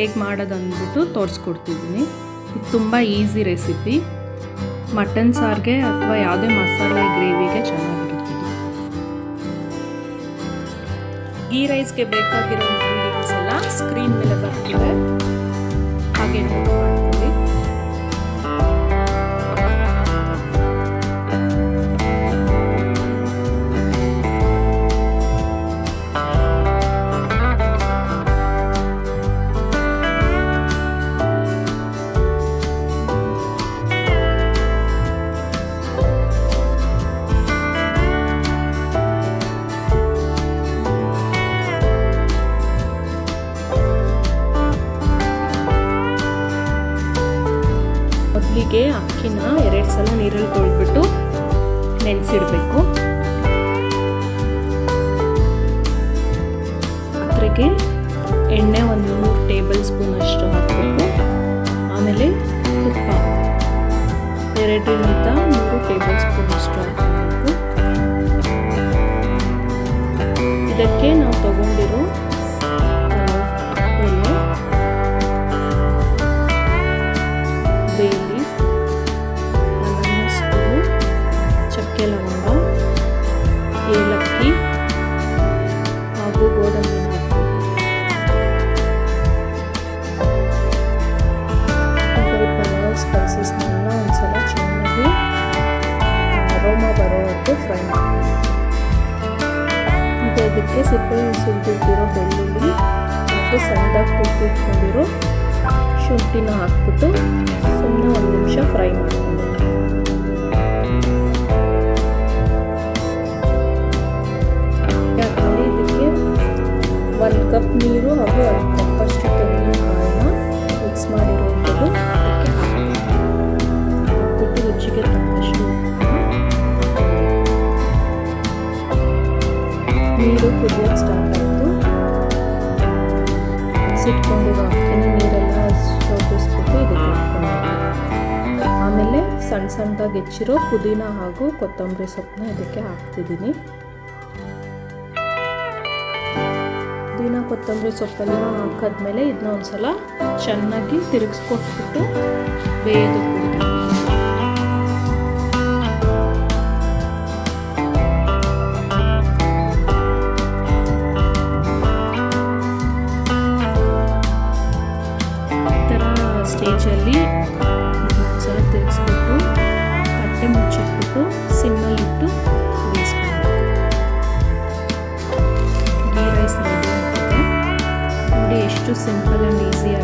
ಹೇಗೆ ಮಾಡೋದು ಅಂದ್ಬಿಟ್ಟು ತೋರಿಸ್ಕೊಡ್ತಿದ್ದೀನಿ. ಇದು ತುಂಬ ಈಸಿ ರೆಸಿಪಿ. ಮಟನ್ ಸಾರಿಗೆ ಅಥವಾ ಯಾವುದೇ ಮಸಾಲೆ ಗ್ರೇವಿಗೆ ಚೆನ್ನಾಗಿರುತ್ತೆ. ಗೀ ರೈಸ್ಗೆ ಬೇಕಾಗಿರೋ ಇಂಗ್ರೀಡಿಯೆಂಟ್ಸ್ ಎಲ್ಲ ಸ್ಕ್ರೀನ್ ಮೇಲೆ ಬರ್ತಿದೆ, ಹಾಗೆ ನೋಟ್ ಮಾಡ್ತೀವಿ. ಮೊದಲಿಗೆ ಅಕ್ಕಿನ 2 ಸಲ ನೀರಲ್ಲಿ ತೊಳೆದ್ಬಿಟ್ಟು ನೆನೆಸಿಡಬೇಕು. ಅದ್ರಾಗೆ ಎಣ್ಣೆ ಒಂದು 3 ಟೇಬಲ್ ಸ್ಪೂನ್ ಅಷ್ಟು ಹಾಕಬೇಕು. ಆಮೇಲೆ ತುಪ್ಪ 2ರಿಂದ 3 ಟೇಬಲ್ ಸ್ಪೂನ್ ಅಷ್ಟು ಹಾಕಬೇಕು. ಇದಕ್ಕೆ ನಾವು ತಗೊಂಡಿರೋ ಚಕ್ಕೆ ಲವಂಗ, ಏಲಕ್ಕಿ ಹಾಗೂ ಗೋಡಂಬಿನ ಪಲಾವ್ ಸ್ಪೈಸಸ್ನೆಲ್ಲ ಒಂದ್ಸಲ ಚೆನ್ನಾಗಿ ಅರೋಮ ಬರೋವರೆಗೂ ಫ್ರೈ ಮಾಡಿ. ಮತ್ತು ಇದಕ್ಕೆ ಸಿಪ್ಪೆ ಸುಲಿದಿಟ್ಟಿರೋ ಬೆಳ್ಳುಳ್ಳಿ ಹಾಗೂ ಸಣ್ಣದಾಗಿ ತುರಿದಿಟ್ಕೊಂಡಿರೋ ಶುಂಠಿನ ಹಾಕ್ಬಿಟ್ಟು ಸುಮ್ಮನೆ 1 ನಿಮಿಷ ಫ್ರೈ ಮಾಡ್ಕೊಂಡು ಇದಕ್ಕೆ 1 ಕಪ್ ನೀರು ಹಾಗೂ 1 ಕಪ್ಪಷ್ಟು ತೆಂಗಿನಕಾಯಿನ ಮಿಕ್ಸ್ ಮಾಡಿರುವಂಥದ್ದು ಅದಕ್ಕೆ ಹಾಕ್ಬಿಟ್ಟು ರುಚಿಗೆ ತಕ್ಕಷ್ಟು ನೀರು ಕುದಿಯೋಕ್ಕೆ ಸ್ಟಾರ್ಟ್ ಆಯಿತು. ಸಿಟ್ಕೊಂಡಿರೋ ಅಕ್ಕಿನ ನೀರೆಲ್ಲ ಸೋಪಿಸ್ಬಿಟ್ಟು ಇದಕ್ಕೆ ಹಾಕ್ಕೊಂಡು ಆಮೇಲೆ ಸಣ್ಣದಾಗಿ ಹೆಚ್ಚಿರೋ ಪುದೀನ ಹಾಗೂ ಕೊತ್ತಂಬರಿ ಸೊಪ್ಪನ್ನ ಇದಕ್ಕೆ ಹಾಕ್ತಿದ್ದೀನಿ. ಪುದೀನ ಕೊತ್ತಂಬರಿ ಸೊಪ್ಪೆಲ್ಲ ಹಾಕಾದ್ಮೇಲೆ ಇದನ್ನ ಒಂದ್ಸಲ ಚೆನ್ನಾಗಿ ತಿರುಗಿಸ್ಕೊಟ್ಬಿಟ್ಟು ಬೇಯೋದಕ್ಕೆ ಬಿಡ್ತೀನಿ. ಈ ಥರ ಸ್ಟೇಜಲ್ಲಿ ಒಂದ್ಸಲ ತಿರುಗಿಸ್ಬಿಟ್ಟು ತಟ್ಟೆ ಮುಚ್ಚಿಟ್ಬಿಟ್ಟು ಸಿಮ್ಮಲ್ಲಿಟ್ಟು ಬೇಯಿಸ್ಕೊಳ್ಬೇಕು. ಗೀ ರೈಸ್ ರೆಡಿ ಆಗಿದೆ ನೋಡಿ, ಎಷ್ಟು ಸಿಂಪಲ್ ಆ್ಯಂಡ್ ಈಸಿಯಾಗಿ